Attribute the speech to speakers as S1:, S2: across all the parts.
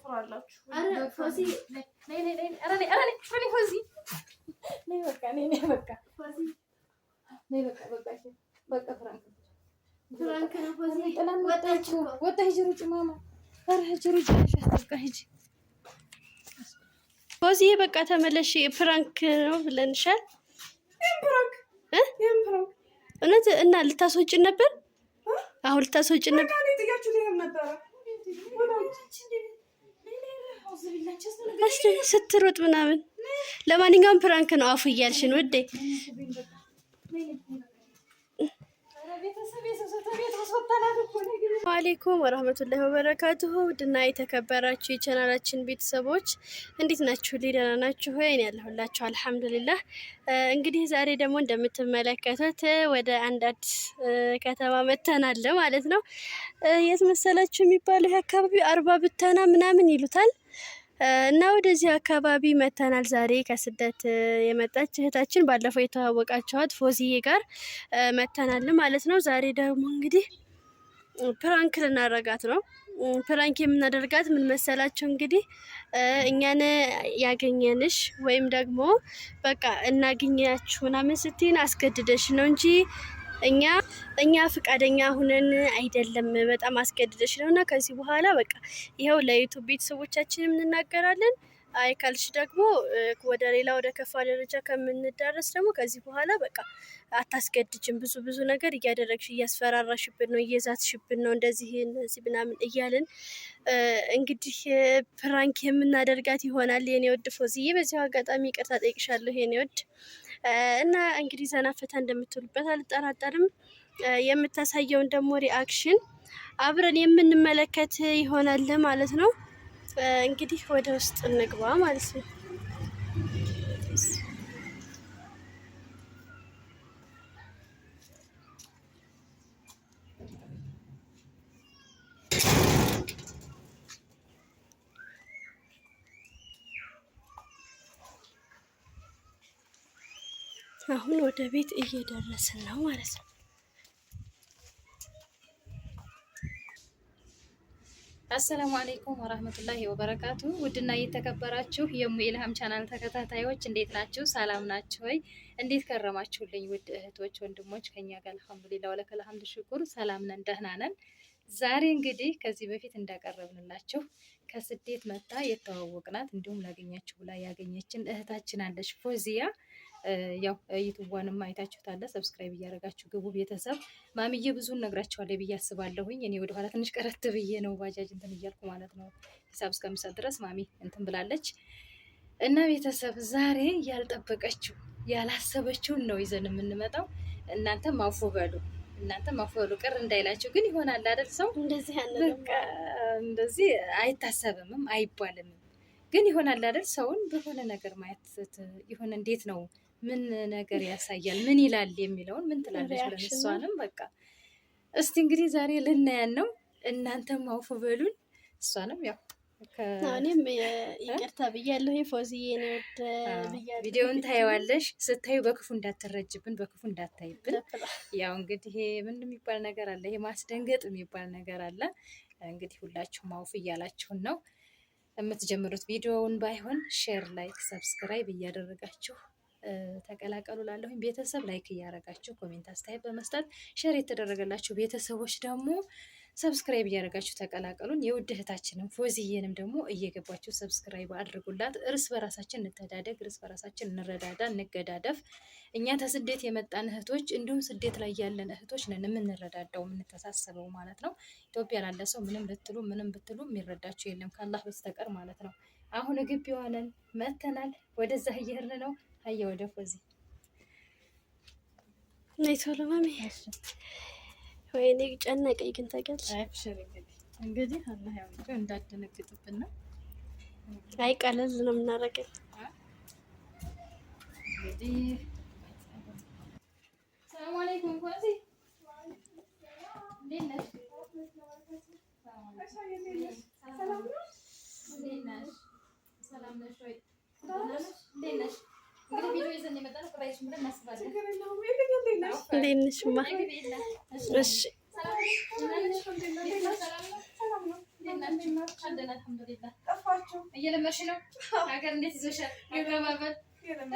S1: ታሳፍራላችሁ።
S2: አረ ፎዚ ነይ ፎዚ ነይ በቃ ፎዚ ነይ በቃ ፍራንክ ነው ፎዚ ወጣ ሂጂ ሩጭ ማማ ኧረ ሂጂ ሩጭ በቃ ሂጂ ፎዚ በቃ ተመለሽ ፍራንክ ነው ብለንሻል
S1: ፍራንክ
S2: እውነት እና ልታስወጪን ነበር አሁን ልታስወጪን ነበር ስትሮጥ ምናምን ለማንኛውም ፕራንክ ነው አፉ እያልሽን ውዴ ወአለይኩም ወራህመቱላሂ ወበረካቱሁ ውድና የተከበራችሁ የቻናላችን ቤተሰቦች እንዴት ናችሁ? ደህና ናችሁ ሆይ? እኔ ያለሁላችሁ አልሐምዱሊላህ። እንግዲህ ዛሬ ደግሞ እንደምትመለከቱት ወደ አንድ አዲስ ከተማ መተናል ማለት ነው። የት መሰላችሁ የሚባለው ይሄ አካባቢ አርባ ብተና ምናምን ይሉታል። እና ወደዚህ አካባቢ መተናል ዛሬ ከስደት የመጣች እህታችን ባለፈው የተዋወቃችኋት ፎዚዬ ጋር መተናል ማለት ነው። ዛሬ ደግሞ እንግዲህ ፕራንክ ልናረጋት ነው። ፕራንክ የምናደርጋት ምን መሰላችሁ እንግዲህ እኛን ያገኘንሽ ወይም ደግሞ በቃ እናገኛችሁ ምናምን ስትይን አስገድደሽ ነው እንጂ እኛ ፍቃደኛ ሁነን አይደለም፣ በጣም አስገድደሽ ነው። እና ከዚህ በኋላ በቃ ይኸው ለዩቱብ ቤተሰቦቻችንም እንናገራለን። አይ ካልሽ ደግሞ ወደ ሌላ ወደ ከፋ ደረጃ ከምንዳረስ ደግሞ ከዚህ በኋላ በቃ አታስገድጅም፣ ብዙ ነገር እያደረግሽ እያስፈራራሽብን ነው፣ እየዛትሽብን ነው፣ እንደዚህ ምናምን እያልን እንግዲህ ፕራንክ የምናደርጋት ይሆናል። የኔ ወድ ፎዚዬ በዚሁ አጋጣሚ ይቅርታ ጠይቅሻለሁ የኔ ወድ እና እንግዲህ ዘና ፈታ እንደምትሉበት አልጠራጠርም። የምታሳየውን ደግሞ ሪአክሽን አብረን የምንመለከት ይሆናል ማለት ነው። እንግዲህ ወደ ውስጥ እንግባ ማለት ነው። አሁን ወደ ቤት እየደረስን ነው ማለት ነው።
S3: አሰላሙ አለይኩም ወራህመቱላሂ ወበረካቱ። ውድና እየተከበራችሁ የሙ ኢልሃም ቻናል ተከታታዮች እንዴት ናችሁ? ሰላም ናችሁ ወይ? እንዴት ከረማችሁልኝ? ውድ እህቶች ወንድሞች፣ ከኛ ጋር አልሐምዱሊላህ ወለከል ሐምዱ ሽኩር ሰላም ነን፣ ደህና ነን። ዛሬ እንግዲህ ከዚህ በፊት እንዳቀረብንላችሁ ከስደት መጣ የተዋወቅናት እንዲሁም ላገኛችሁ ብላ ያገኘችን እህታችን አለች ፎዚያ። ያው ዩቲዩብዋንም አይታችሁታል። ሰብስክራይብ እያደረጋችሁ ግቡ ቤተሰብ። ማሚዬ ብዙን ነግራችኋለሁ ብዬ አስባለሁኝ። እኔ ወደ ኋላ ትንሽ ቀረት ብዬ ነው ባጃጅ እንትን እያልኩ ማለት ነው። ሂሳብ እስከምሰጥ ድረስ ማሚ እንትን ብላለች እና ቤተሰብ ዛሬ ያልጠበቀችው ያላሰበችውን ነው ይዘን የምንመጣው። እናንተም አፉ በሉ ቅር እንዳይላችሁ። ግን ይሆናል አይደል ሰው እንደዚህ አይታሰብምም አይባልምም። ግን ይሆናል አይደል ሰውን በሆነ ነገር ማየት ይሆን እንዴት ነው ምን ነገር ያሳያል ምን ይላል የሚለውን ምን ትላለች ብለን እሷንም በቃ እስቲ እንግዲህ ዛሬ ልናያን ነው። እናንተም አውፉ በሉን። እሷንም ያው
S2: እኔም ይቅርታ ብያለሁ ፎዚዬ ነው ብያለሁ።
S3: ቪዲዮውን ታየዋለሽ። ስታዩ በክፉ እንዳትረጅብን በክፉ እንዳታይብን። ያው እንግዲህ ምን የሚባል ነገር አለ፣ ይሄ ማስደንገጥ የሚባል ነገር አለ። እንግዲህ ሁላችሁም አውፉ እያላችሁን ነው የምትጀምሩት። ቪዲዮውን ባይሆን ሼር፣ ላይክ፣ ሰብስክራይብ እያደረጋችሁ ተቀላቀሉ። ላለሁኝ ቤተሰብ ላይክ እያደረጋችሁ ኮሜንት አስተያየት በመስጠት ሼር የተደረገላችሁ ቤተሰቦች ደግሞ ሰብስክራይብ እያደረጋችሁ ተቀላቀሉን። የውድ እህታችንን ፎዚዬንም ደግሞ እየገባችሁ ሰብስክራይብ አድርጉላት። እርስ በራሳችን እንተዳደግ፣ እርስ በራሳችን እንረዳዳ፣ እንገዳደፍ። እኛ ተስደት የመጣን እህቶች እንዲሁም ስደት ላይ ያለን እህቶች ነን የምንረዳዳው የምንተሳሰበው ማለት ነው። ኢትዮጵያ ላለ ሰው ምንም ልትሉ ምንም ብትሉ የሚረዳችሁ የለም ከአላህ በስተቀር ማለት ነው። አሁን ግቢዋ ነን መተናል። ወደዛ እየሄድን ነው። አየ ወደ ፎዚ
S2: ነይ ቶሎ ማሚ። ወይኔ ጨነቀኝ ግን ታውቂያለሽ።
S3: እንግዲህ አላህ ያው እንዳትደነግጥብን ነው።
S2: አይ ቀለል ነው የምናደርገው።
S3: እንግዲህ ሰላም አለይኩም ፎዚ እንዴት ነሽ? ሰላም ነሽ ወይ? እንዴት ነሽ? እንግዲህ ቪዲዮ ይዘን የመጣነው ቁራይሽ ምን እናስባለን።
S2: እንዴት ነሽማ? እሺ
S3: ሰላም ነሽ? እየለመድሽ ነው? ሀገር እንዴት ይዞሻል? አገባበል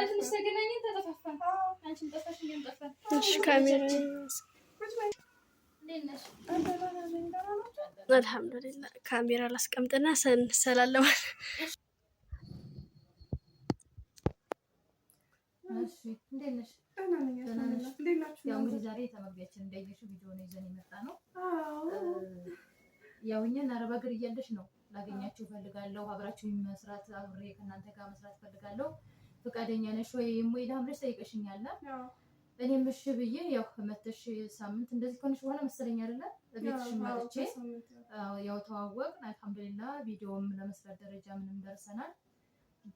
S3: ትንሽ ተገናኘን፣ ተጠፋፋን። አንቺም ጠፋሽ፣ እኔም ጠፋን።
S2: እሺ ካሜራ አልሐምዱሊላህ ካሜራ ላስቀምጥና ሰላለማል።
S3: እሺ እንዴት ነሽ? ያው እንግዲህ ዛሬ ተመግቢያችን እንዳየሽው ቪዲዮ ነው ይዘን የመጣ ነው። ያው እኛን አረብ ሀገር እያለሽ ነው ላገኛችሁ እፈልጋለሁ፣ አብራችሁ መስራት አብሬ ከእናንተ ጋር መስራት እፈልጋለሁ፣ ፈቃደኛ ነሽ ወይ የሞይዳም ብለሽ ጠይቀሽኛል። እኔም እሺ ብዬ ያው መተሽ ሳምንት እንደዚህ ከሆነሽ በኋላ መሰለኝ አይደለ ቤትሽ መጥቼ ያው ተዋወቅን። አልሐምዱሊላህ ቪዲዮም ለመስራት ደረጃ ምንም ደርሰናል።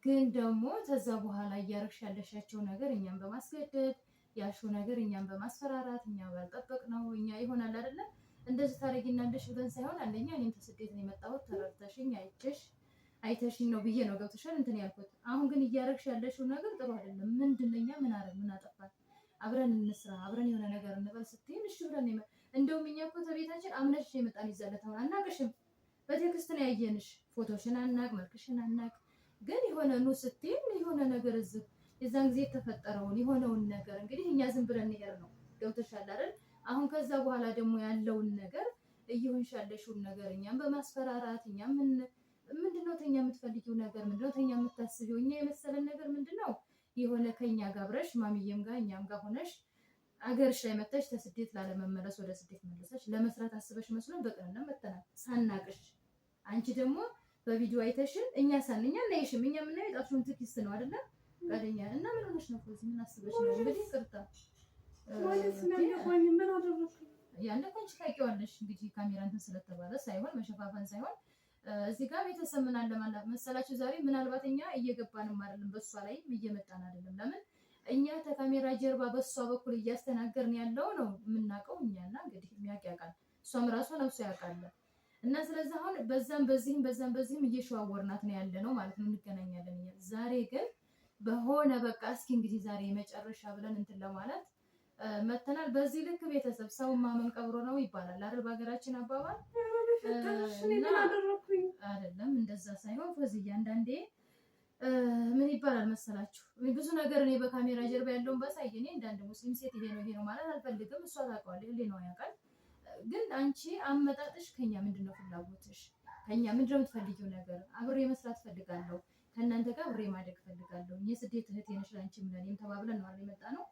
S3: ግን ደግሞ ከዛ በኋላ እያረግሽ ያለሻቸው ነገር እኛም በማስገደድ ያልሽው ነገር እኛም በማስፈራራት እኛ ባልጠበቅ ነው እኛ ይሆናል አይደለ እንደዚህ ታረጊና እንደሽ ብለን ሳይሆን አንደኛ እኔም ተስደት ነው የመጣሁት ተረድተሽኝ አይተሽኝ ነው ብዬ ነው ገብተሻል እንትን ያልኩት። አሁን ግን እያረግሽ ያለሽው ነገር ጥሩ አይደለም። ምንድነኛ ምን አረግ ምን አጠፋን? አብረን እንስራ አብረን የሆነ ነገር እንበል ስትይን እሺ ብለን ነው እንደውም እኛ እኮ ተቤታችን አምነሽ የመጣን ይዘለት አሁን አናቅሽም። በቴክስት ነው ያየንሽ። ፎቶሽን አናቅ መልክሽን አናቅ። ግን የሆነ ኑ ስትይን የሆነ ነገር እዚህ የዛን ጊዜ የተፈጠረውን የሆነውን ነገር እንግዲህ እኛ ዝም ብለን እንሄድ ነው ገብተሻል አይደል? አሁን ከዛ በኋላ ደግሞ ያለውን ነገር እየሆንሽ ያለሽውን ነገር እኛም በማስፈራራት እኛም ምንድነው ተኛ የምትፈልጊው ነገር ምንድነው ተኛ የምታስቢው እኛ የመሰለን ነገር ምንድነው የሆነ ከኛ ጋር አብረሽ ማሚዬም ጋር እኛም ጋር ሆነሽ አገርሽ ላይ መተሽ ተስደት ላለመመለስ ወደ ስደት መለሰሽ ለመስራት አስበሽ መስሎን በቀንና መተናል ሳናቅሽ አንቺ ደግሞ በቪዲዮ አይተሽን እኛ ሳንኛ እናይሽም እኛ ምን ላይ ጣፍሽን ትክስ ነው አይደለ ቀደኛ እና ምን ሆነሽ ነው ፎዚ ምን አስበሽ ነው እንግዲህ ቅርታ ማለት ነው ያቆኝ ምን አደረኩ ያንተ ኮንች ታውቂዋለሽ እንግዲህ ካሜራ እንትን ስለተባለ ሳይሆን መሸፋፈን ሳይሆን እዚህ ጋር ቤተሰብ ምን አለ ማለት መሰላችሁ ዛሬ ምናልባት እኛ እየገባንም አይደለም በሷ ላይ እየመጣን አይደለም ለምን እኛ ከካሜራ ጀርባ በሷ በኩል እያስተናገርን ያለው ነው የምናውቀው እኛና እንግዲህ የሚያውቅ ያውቃል እሷም ራሷ ነፍሷ ያውቃል እና ስለዚህ አሁን በዛም በዚህም እየሸዋወርናት ነው ያለ ነው ማለት ነው እንገናኛለን እኛ ዛሬ ግን በሆነ በቃ እስኪ እንግዲህ ዛሬ መጨረሻ ብለን እንትን ለማለት መተናል በዚህ ልክ ቤተሰብ ሰው ማመን ቀብሮ ነው ይባላል አይደል በሀገራችን አባባል አይደለም እንደዛ ሳይሆን ፈዝያ አንዳንዴ ምን ይባላል መሰላችሁ ብዙ ነገር እኔ በካሜራ ጀርባ ያለውን ባሳይ እኔ እንዳንድ ሙስሊም ሴት ይሄ ነው ማለት አልፈልግም እሷ ታውቀዋለች ሁሌ ነው ያውቃል ግን አንቺ አመጣጥሽ ከኛ ምንድነው ፍላጎትሽ ከኛ ምንድነው የምትፈልጊው ነገር አብሬ መስራት ፈልጋለሁ ከእናንተ ጋር አብሬ ማደግ ፈልጋለሁ የስደት እህቴ ነሽ ላንቺ ምንም ተባብለን ነው አይደል የመጣ ነው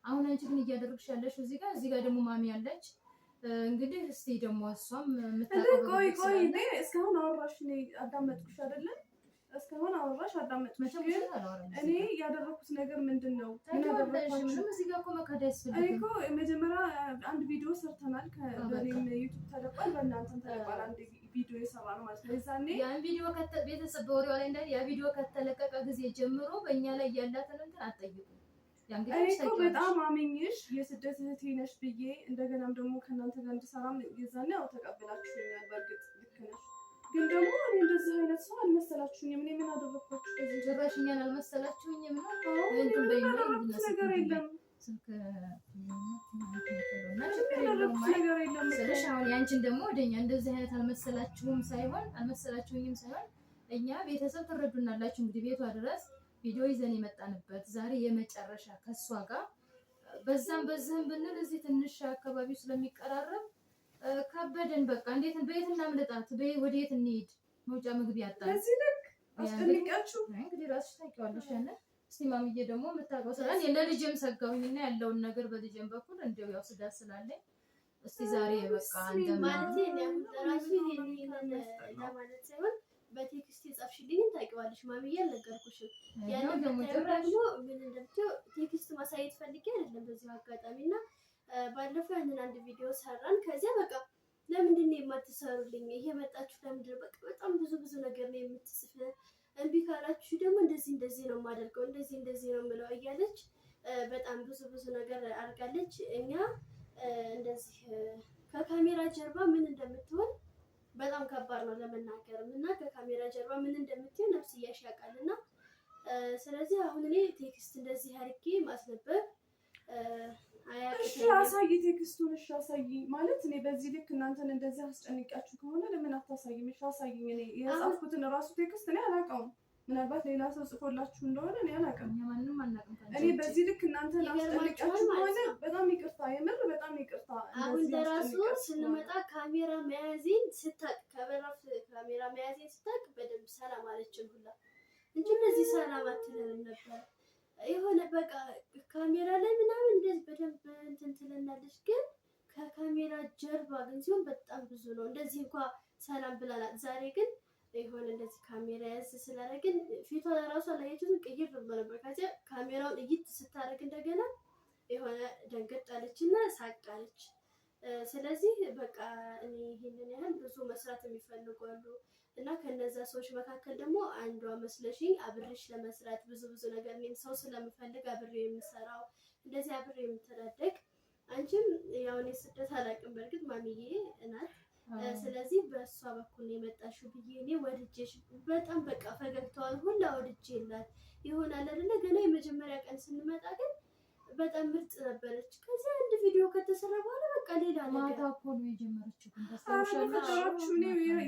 S3: አሁን አንቺ ግን እያደረግሽ ያለሽ እዚህ ጋር ደግሞ ማሚ ያለች እንግዲህ እስቲ ደግሞ እሷም የምታውቀው
S1: ቆይ እስካሁን አወራሽ ነው አዳመጥኩሽ አይደለ እስካሁን አወራሽ አዳመጥኩሽ እኔ ያደረኩት ነገር ምንድነው
S3: ምንም እዚህ ጋር እኮ መካዳ ያስፈልጋል
S1: እኮ መጀመሪያ አንድ ቪዲዮ ሰርተናል ከበኔም ዩቲዩብ ተለቋል በእናንተም ተለቋል አንድ ቪዲዮ የሰራ ነው ማለት ነው እዛኔ
S3: ያን ቪዲዮ ቤተሰብ በወሬው ላይ እንዳለ ያ ቪዲዮ ከተለቀቀ ጊዜ ጀምሮ በእኛ ላይ ያላትን እንትን አትጠይቁ
S1: እኔ እኮ በጣም አመኝሽ የስደት እህቴ ነሽ ብዬ እንደገናም ደግሞ ከእናንተ ጋር እንድሰራም የዛኔ ያው ተቀብላችሁኛል በእርግጥ ልክ ነሽ ግን ደግሞ እኔ እንደዚህ አይነት ሰው አልመሰላችሁኝም እኔ ምን አደረኳችሁ
S3: በዚህ ጭራሽ እኛን አልመሰላችሁኝም ነው
S1: እንትን በይኖር ነገር የለም
S3: ስልክ ነገር የለም ስለሽ አሁን ያንቺን ደግሞ ወደኛ እንደዚህ አይነት አልመሰላችሁኝም ሳይሆን እኛ ቤተሰብ ትረዱናላችሁ እንግዲህ ቤቷ ድረስ ቪዲዮ ይዘን የመጣንበት ዛሬ የመጨረሻ ከሷ ጋር በዛም በዚህም ብንል እዚህ ትንሽ አካባቢው ስለሚቀራረብ ከበደን በቃ እንዴት በየት እናምልጣት ወዴት እንሂድ መውጫ ምግብ ያጣል
S1: እዚህ ልክ አስጠንቅቃችሁ
S3: እንግዲህ ራስሽ ታውቂዋለሽ ያለ እስቲ ማሚዬ ደግሞ የምታውቀው ስላል ለልጅም ሰጋውኝና ያለውን ነገር በልጅም በኩል እንደው ያው ስጋት ስላለኝ እስቲ ዛሬ በቃ
S2: ማለት ነው ራሱ ይሄን ለማለት ሳይሆን በቴክስት የጻፍሽልኝ ታውቂዋለሽ ማሚዬ አልነገርኩሽም ያለው ደግሞ ምን እንደምትይው ቴክስት ማሳየት ፈልጌ አይደለም በዚህ አጋጣሚና ባለፈው ያንን አንድ ቪዲዮ ሰራን ከዚያ በቃ ለምንድን ነው የማትሰሩልኝ እየመጣችሁ ለምንድን በቃ በጣም ብዙ ነገር ነው የምትጽፍ እምቢ ካላችሁ ደግሞ እንደዚህ ነው የማደርገው እንደዚህ ነው የምለው እያለች በጣም ብዙ ነገር አድርጋለች እኛ እንደዚህ ከካሜራ ጀርባ ምን እንደምትሆን በጣም ከባድ ነው ለመናገርም እና ከካሜራ ጀርባ ምን እንደምትሆን ነፍስ ያሻቃልና ስለዚህ አሁን እኔ ቴክስት እንደዚህ አድርጌ ማስነበብ
S1: እሺ አሳይ፣ ቴክስቱን እሺ አሳይ። ማለት እኔ በዚህ ልክ እናንተን እንደዚህ አስጨንቂያችሁ ከሆነ ለምን አታሳይም? እሺ አሳይኝ። እኔ የጻፍኩትን ራሱ ቴክስት እኔ አላውቀውም። ምናልባት ሌላ ሰው ጽፎላችሁ እንደሆነ እኔ አላውቅም። እኔ በዚህ ልክ እናንተን አስጨንቂያችሁ ከሆነ በጣም ይቅርታ፣ የምር በጣም ይቅርታ።
S2: አሁን ለራሱ ስንመጣ ካሜራ መያዜን ስታቅ ከበራፍ ካሜራ መያዜን ስታቅ በደንብ ሰላም አለችን ሁላ እንጂ እንደዚህ ሰላም አትለንም ነበር። የሆነ በቃ ካሜራ ላይ ምናምን እንደዚህ በደንብ እንትን ትለናለች፣ ግን ከካሜራ ጀርባ ግን ሲሆን በጣም ብዙ ነው። እንደዚህ እንኳን ሰላም ብላናት። ዛሬ ግን የሆነ እንደዚህ ካሜራ ያዝ ስላደረግን ፊቷ ለራሷ ላየችውን ቅይር ብሎ ነበር። ከዚያ ካሜራውን እይት ስታደርግ እንደገና የሆነ ደንገጥ አለችና ሳቅ አለች። ስለዚህ በቃ እኔ ይሄንን ያህል ብዙ መስራት የሚፈልጉ አሉ እና ከነዛ ሰዎች መካከል ደግሞ አንዷ መስለሽኝ አብሬሽ ለመስራት ብዙ ነገር እኔም ሰው ስለምፈልግ አብሬ የምሰራው እንደዚህ አብሬ የምተዳደግ አንቺም ያው እኔ ስደት አላውቅም በእርግጥ ማሚዬ እናት ስለዚህ በእሷ በኩል የመጣሽው ብዬ እኔ ወድጄሽ በጣም በቃ ፈገግታዋን ሁላ ወድጄላት ይሆናል አይደለ? ገና የመጀመሪያ ቀን ስንመጣ ግን በጣም ምርጥ ነበረች። ከዛ አንድ ቪዲዮ ከተሰራ በኋላ በቃ ሌላ ነገር
S3: ማታ እኮ ነው የጀመረችው።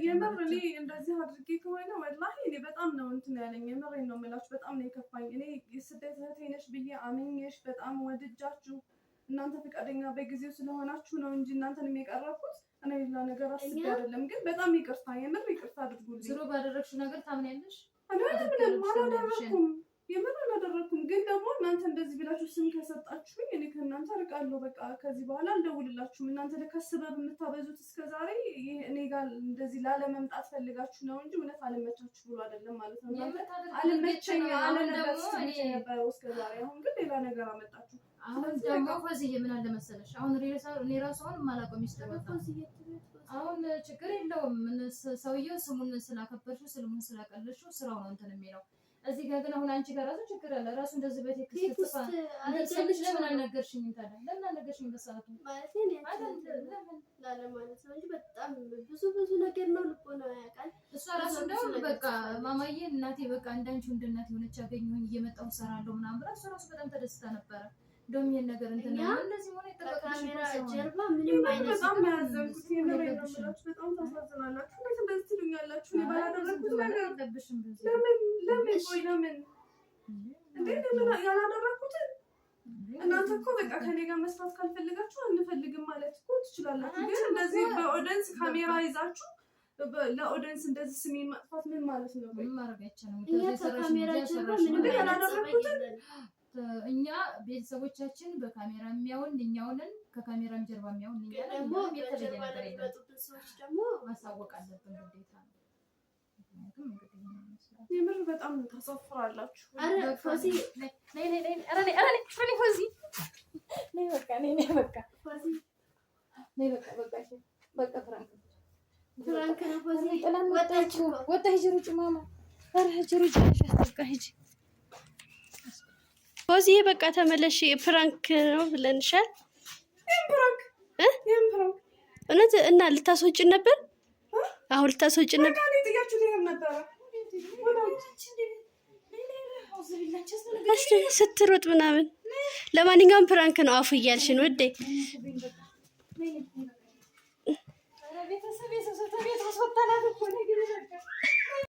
S1: የምር እኔ እንደዚህ አድርጌ ከሆነ ወላሂ እኔ በጣም ነው እንትን ያለኝ። የምሬን ነው የምላችሁ፣ በጣም ነው የከፋኝ። እኔ የስደት እህቴ ነሽ ብዬ አምኜሽ በጣም ወድጃችሁ እናንተ ፈቃደኛ በጊዜው ስለሆናችሁ ነው እንጂ እናንተንም የቀረብኩት እኔ ሌላ ነገር አስቤ አይደለም። ግን በጣም ይቅርታ፣ የምር ይቅርታ አድርጉልኝ።
S3: ዝሮ ባደረግሽው ነገር ታምኛለሽ?
S1: አላደረኩም፣ የምር አላደረኩም። ግን ደግሞ እናንተ እንደዚህ ብላችሁ ስም ከሰጣችሁኝ እኔ ከእናንተ እርቃለሁ። በቃ ከዚህ በኋላ አልደውልላችሁም። እናንተ ለካ ስበብ የምታበዙት እስከዛሬ እኔ ጋር እንደዚህ ላለመምጣት ፈልጋችሁ ነው እንጂ እውነት አልመቻችሁ ብሎ አይደለም ማለት ነው። እናንተ አልመቸኝ ነበረው እስከዛሬ። አሁን ግን ሌላ ነገር አመጣችሁ።
S3: አሁን ደግሞ ፎዚዬ ምን አለ መሰለሽ፣ አሁን እኔ ራሱ አሁን የማላውቀው ሚስጥር ወጣ። አሁን ችግር የለውም ሰውየው ስሙን ስላከበርሽው ስሙን ስላቀለሽው ስራው ነው እንትን የሚለው። እዚህ ጋር ግን አሁን አንቺ ጋር ራሱ ችግር አለ። ራሱ እንደዚህ በቴክስት ጽፋ እንደዚህ ለምን አልነገርሽኝም ታዲያ? ለምን አልነገርሽኝም? በሰዓቱ
S2: ማለት ነው ላለማለት ነው እንጂ በጣም ብዙ ነገር ነው ልቦና ያውቃል።
S3: እሷ ራሱ እንደው በቃ ማማዬ እናቴ በቃ እንዳንቺ እንደ እናቴ ሆነች ያገኘሁኝ እየመጣሁ እሰራለሁ ምናምን ብላ እሷ ራሱ በጣም ተደስታ ነበረ። እንደውም ይሄን ነገር እንትን ነው እንደዚህ ሆነ
S2: ካሜራ ጀርባ ምንም አይነት
S1: በጣም ያዘንኩት የምሬን ነው የምላችሁ። በጣም ታሳዝናላችሁ። እንዴት እንደዚህ ትሉኛላችሁ? እኔ ባላደረኩት ነገር ለምን ቆይ ለምን እንዴ ለምን ያላደረኩትን? እናንተ እኮ በቃ ከኔ ጋር መስራት ካልፈልጋችሁ አንፈልግም ማለት እኮ ትችላላችሁ። ግን እንደዚህ በኦዲየንስ ካሜራ ይዛችሁ ለኦዲየንስ እንደዚህ ስሜን ማጥፋት ምን ማለት ነው?
S3: ምን ማድረግ አይቻልም።
S2: እኛ ከካሜራ ጀርባ ምንም
S1: ያላደረኩትን
S3: እኛ ቤተሰቦቻችን በካሜራ የሚያውን እኛውንን ከካሜራም ጀርባ የሚያውን እኛ ደግሞ የተለየ ነገር የለም።
S2: ሰዎች ደግሞ
S3: ማሳወቅ አለብን ግዴታ ነው። ምክንያቱም እንግዲህ
S1: የምር በጣም ታሳፍራላችሁ።
S2: አረ ፎዚ ፍራንክ ነው ፎዚ
S3: ወጣ ሂጂ ሩጭ ማማ ሩጭ በቃ ሂጂ
S2: ፎዚ በቃ ተመለሽ። ፍራንክ ነው ብለንሻል። እውነት እና ልታስወጪን ነበር? አሁን ልታስወጪን ነበር? ስትሮጥ ምናምን። ለማንኛውም ፍራንክ ነው አፉ እያልሽን ውዴ።